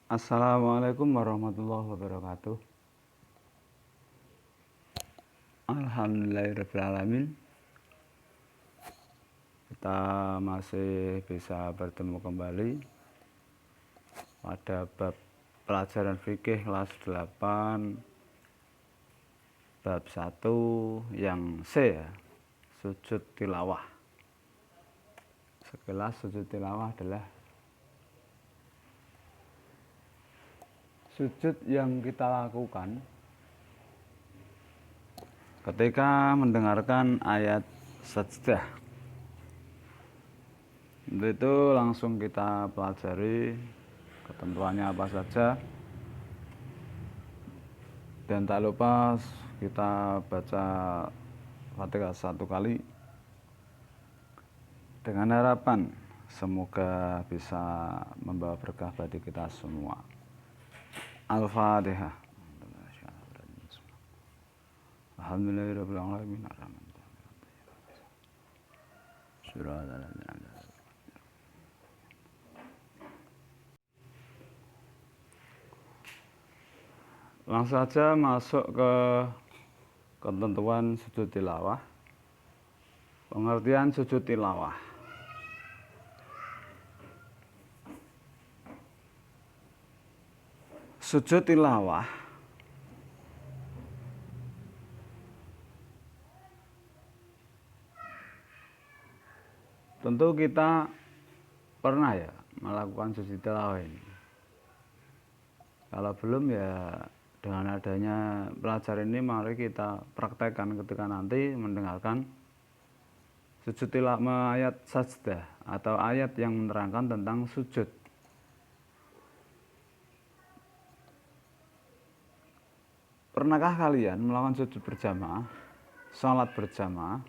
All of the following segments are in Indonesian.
Assalamualaikum warahmatullahi wabarakatuh. Alhamdulillahirrahmanirrahim. Kita masih bisa bertemu kembali pada bab pelajaran fikih kelas 8 bab 1 yang C ya, sujud tilawah. Sekilas sujud tilawah adalah sujud yang kita lakukan ketika mendengarkan ayat sajdah. Untuk itu langsung kita pelajari ketentuannya apa saja, dan tak lupa kita baca Fatihah 1 kali dengan harapan semoga bisa membawa berkah bagi kita semua. Al-Fatihah. Alhamdulillahirabbil alamin. Langsung saja masuk ke ketentuan sujud tilawah. Pengertian sujud tilawah. Sujud tilawah tentu kita pernah ya melakukan sujud tilawah ini. Kalau belum ya dengan adanya pelajaran ini mari kita praktekkan ketika nanti mendengarkan sujud tilawah ayat sajdah atau ayat yang menerangkan tentang sujud. Pernahkah kalian melakukan sujud berjamaah, salat berjamaah,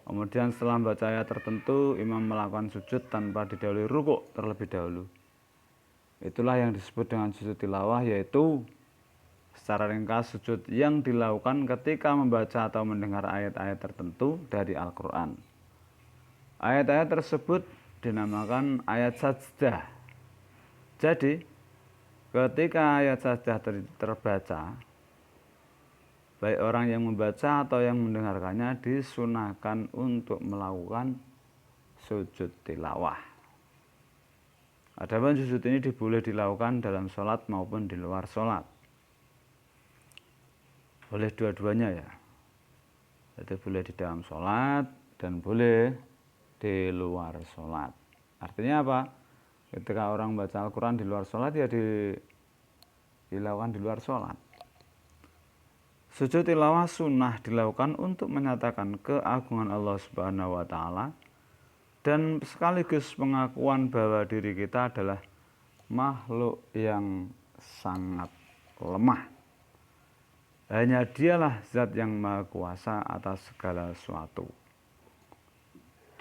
kemudian setelah membaca ayat tertentu imam melakukan sujud tanpa didahului rukuk terlebih dahulu? Itulah yang disebut dengan sujud tilawah, yaitu secara ringkas sujud yang dilakukan ketika membaca atau mendengar ayat-ayat tertentu dari Al-Quran. Ayat-ayat tersebut dinamakan ayat sajdah. Jadi ketika ayat sajdah terbaca, baik orang yang membaca atau yang mendengarkannya disunahkan untuk melakukan sujud tilawah. Adapun sujud ini boleh dilakukan dalam sholat maupun di luar sholat. Boleh dua-duanya ya. Jadi boleh di dalam sholat dan boleh di luar sholat. Artinya apa? Ketika orang baca Al-Quran di luar sholat ya dilakukan di luar sholat. Sujud tilawah sunnah dilakukan untuk menyatakan keagungan Allah Subhanahu wa Ta'ala dan sekaligus pengakuan bahwa diri kita adalah makhluk yang sangat lemah. Hanya Dialah zat yang maha kuasa atas segala sesuatu.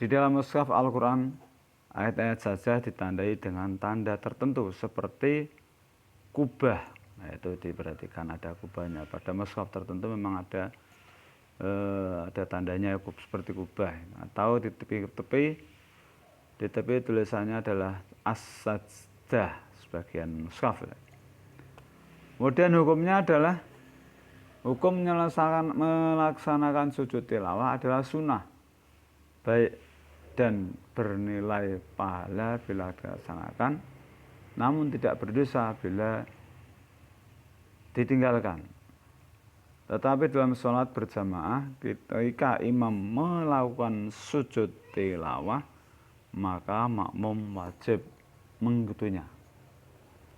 Di dalam mushaf Al-Quran, ayat-ayat saja ditandai dengan tanda tertentu seperti kubah. Nah, itu diperhatikan ada kubahnya. Pada mushaf tertentu memang ada tandanya seperti kubah. Atau di tepi tulisannya adalah as-sajdah sebagian mushaf. Kemudian hukumnya adalah hukum melaksanakan sujud tilawah adalah sunnah, baik dan bernilai pahala bila dilaksanakan, namun tidak berdosa bila ditinggalkan. Tetapi dalam sholat berjamaah, ketika imam melakukan sujud tilawah, maka makmum wajib mengikutinya.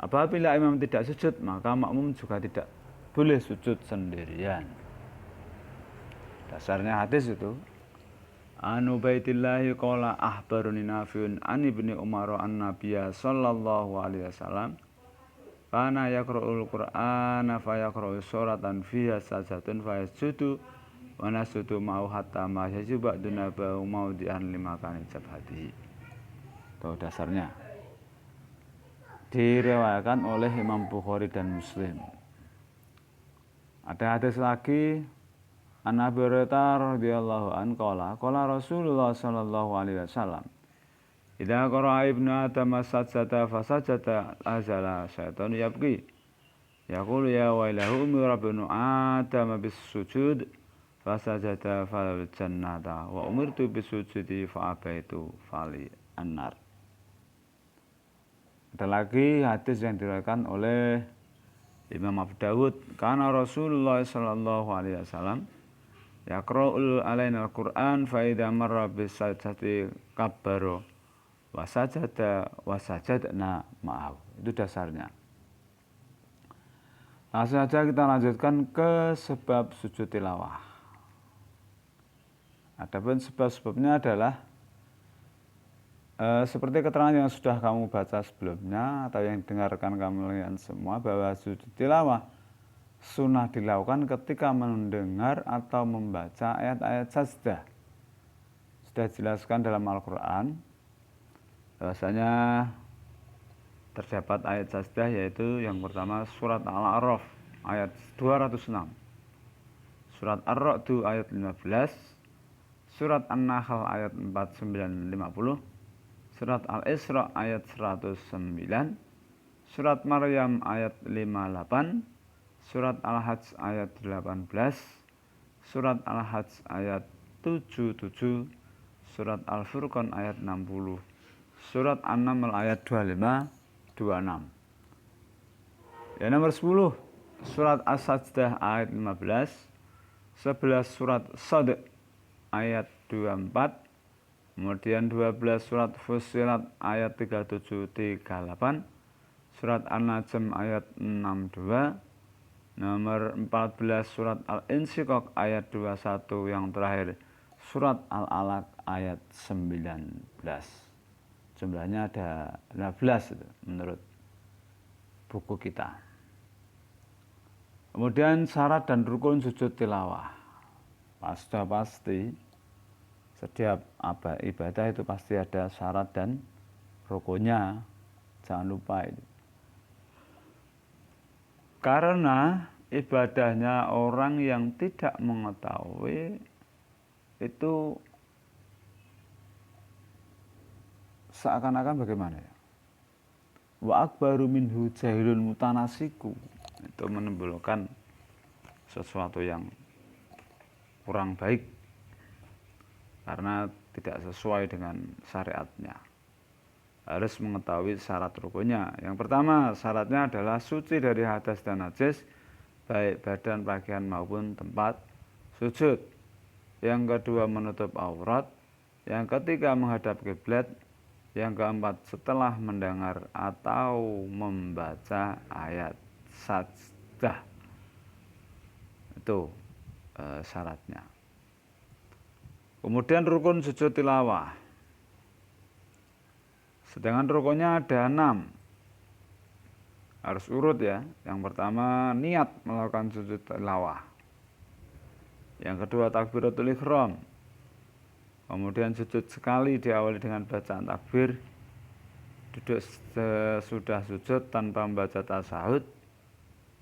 Apabila imam tidak sujud, maka makmum juga tidak boleh sujud sendirian. Dasarnya hadis itu, An Ubaidillahi qala ahbaruni Nafi'un an ibni Umar an Nabiyya sallallahu alaihi wasallam kana yaqra'ul Qur'ana fa yaqra'u suratan fiha sajdatun fa yasjudu wa nasjudu ma'u hatta ma yajibu ba'duna ba'u maudi'an limakani jabhatihi. Itu dasarnya. Diriwayatkan oleh Imam Bukhari dan Muslim. Ada hadis lagi, An Abi Hurairah radhiyallahu anhu qala Rasulullah sallallahu alaihi wasallam Idza qara'a ibnu Adam sajada fasajada azala syaitan yabki. Yaqulu ya wailahu umira ibnu Adam bis sujud fasajada fal jannata wa umirtu bis sujudi fa abaitu fali annar. Ada lagi hadis yang diriwayatkan oleh Imam Abu Dawud, karena Rasulullah sallallahu alaihi wasallam yaqra'ul alaina al-Qur'an fa idza marra bis sajdati kabbara wa sajadna ma'ahu. Itu dasarnya. Langsung saja kita lanjutkan ke sebab sujud tilawah. Adapun sebab-sebabnya adalah seperti keterangan yang sudah kamu baca sebelumnya atau yang dengarkan kalian semua, bahwa sujud tilawah sunnah dilakukan ketika mendengar atau membaca ayat-ayat sajdah. Sudah dijelaskan dalam Al-Quran bahwasanya terdapat ayat sajdah, yaitu yang pertama surat Al-A'raf ayat 206, surat Ar-Ra'd ayat 15, surat An-Nahl ayat 49-50, surat Al-Isra ayat 109, surat Maryam ayat 58, surat Al-Hajj ayat 18, surat Al-Hajj ayat 77, surat Al-Furqan ayat 60, surat An-Naml ayat 25-26. Yang nomor 10, surat As-Sajdah ayat 15, 11 surat Shad ayat 24, kemudian 12 surat Fussilat ayat 37-38, surat An-Najm ayat 62, nomor 14 surat Al-Insyiqaq ayat 21, yang terakhir surat Al-Alaq ayat 19. Jumlahnya ada 15 itu menurut buku kita. Kemudian syarat dan rukun sujud tilawah. Pasti setiap ibadah itu pasti ada syarat dan rukunnya, jangan lupa itu. Karena ibadahnya orang yang tidak mengetahui itu seakan-akan bagaimana ya? Wa akbaru minhu jahilun mutanasiku. Itu menimbulkan sesuatu yang kurang baik karena tidak sesuai dengan syariatnya. Harus mengetahui syarat rukunnya. Yang pertama, syaratnya adalah suci dari hadas dan najis, baik badan, pakaian maupun tempat sujud. Yang kedua, menutup aurat. Yang ketiga, menghadap kiblat. Yang keempat, setelah mendengar atau membaca ayat sajdah. Itu syaratnya. Kemudian rukun sujud tilawah. Sedangkan rukunnya ada 6. Harus urut ya. Yang pertama, niat melakukan sujud tilawah. Yang kedua, takbiratul ihram. Kemudian sujud sekali diawali dengan bacaan takbir. Duduk sesudah sujud tanpa membaca tasyahud.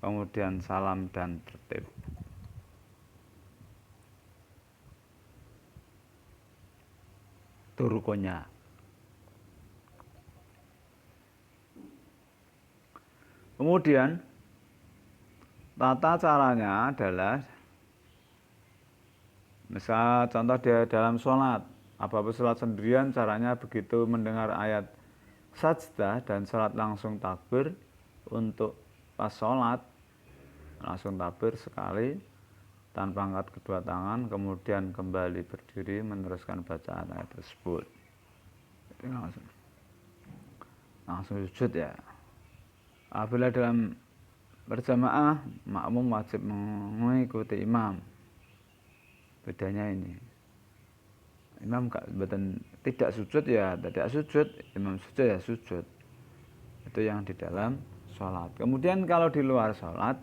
Kemudian salam dan tertib. Itu rukunnya. Kemudian tata caranya adalah, misal contoh dia dalam sholat, apa-apa sholat sendirian, caranya begitu mendengar ayat sajdah dan sholat langsung takbir. Untuk pas sholat langsung takbir sekali tanpa angkat kedua tangan, kemudian kembali berdiri meneruskan bacaan ayat tersebut. Jadi langsung sujud ya. Apabila dalam berjamaah, makmum wajib mengikuti imam. Bedanya ini, imam tidak sujud ya tidak sujud, imam sujud ya sujud. Itu yang di dalam sholat. Kemudian kalau di luar sholat,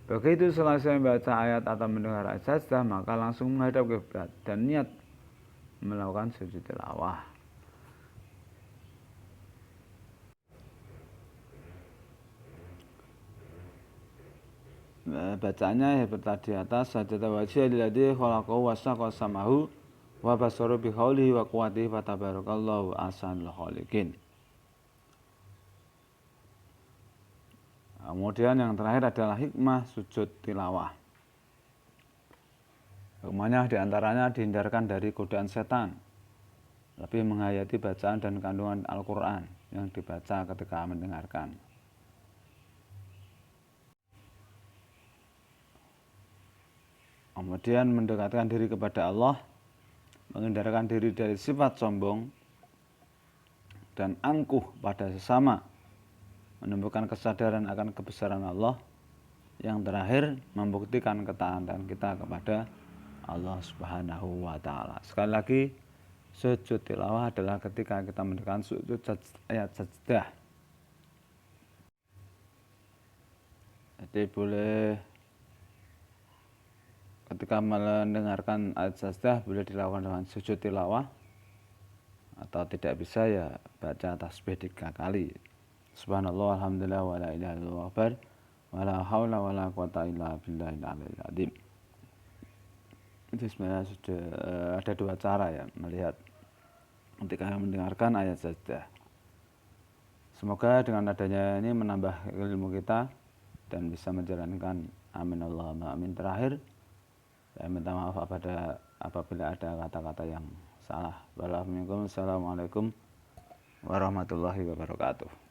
begitu selesai membaca ayat atau mendengar ayat sajdah, maka langsung menghadap kiblat dan niat melakukan sujud tilawah. Bacaannya seperti di atas, sajada wajhiyah lilladzi khalaqahu wa saqqa samahu wa basaru bi qaulihi wa quwwatihi fa tabarakallahu ahsanul khaliqin. Kemudian yang terakhir adalah hikmah sujud tilawah. Hikmahnya diantaranya dihindarkan dari godaan setan, lebih menghayati bacaan dan kandungan Al-Quran yang dibaca ketika mendengarkan. Kemudian mendekatkan diri kepada Allah, menghindarkan diri dari sifat sombong dan angkuh pada sesama, menumbuhkan kesadaran akan kebesaran Allah. Yang terakhir, membuktikan ketaatan kita kepada Allah Subhanahu wa Ta'ala. Sekali lagi, sujud tilawah adalah ketika kita mendekatkan sujud ayat sajdah. Jadi boleh ketika mendengarkan ayat sajdah boleh dilakukan dengan sujud tilawah, atau tidak bisa ya baca tasbih 3 kali. Subhanallah, alhamdulillah, wa la ilaha illallah, wa la haula wa la quwata illa billahil aliyil azim. Itu sebenarnya sudah ada 2 cara ya melihat ketika mendengarkan ayat sajdah. Semoga dengan adanya ini menambah ilmu kita dan bisa menjalankan. Amin Allahumma amin. Terakhir, saya minta maaf apabila ada kata-kata yang salah. Wassalamualaikum warahmatullahi wabarakatuh.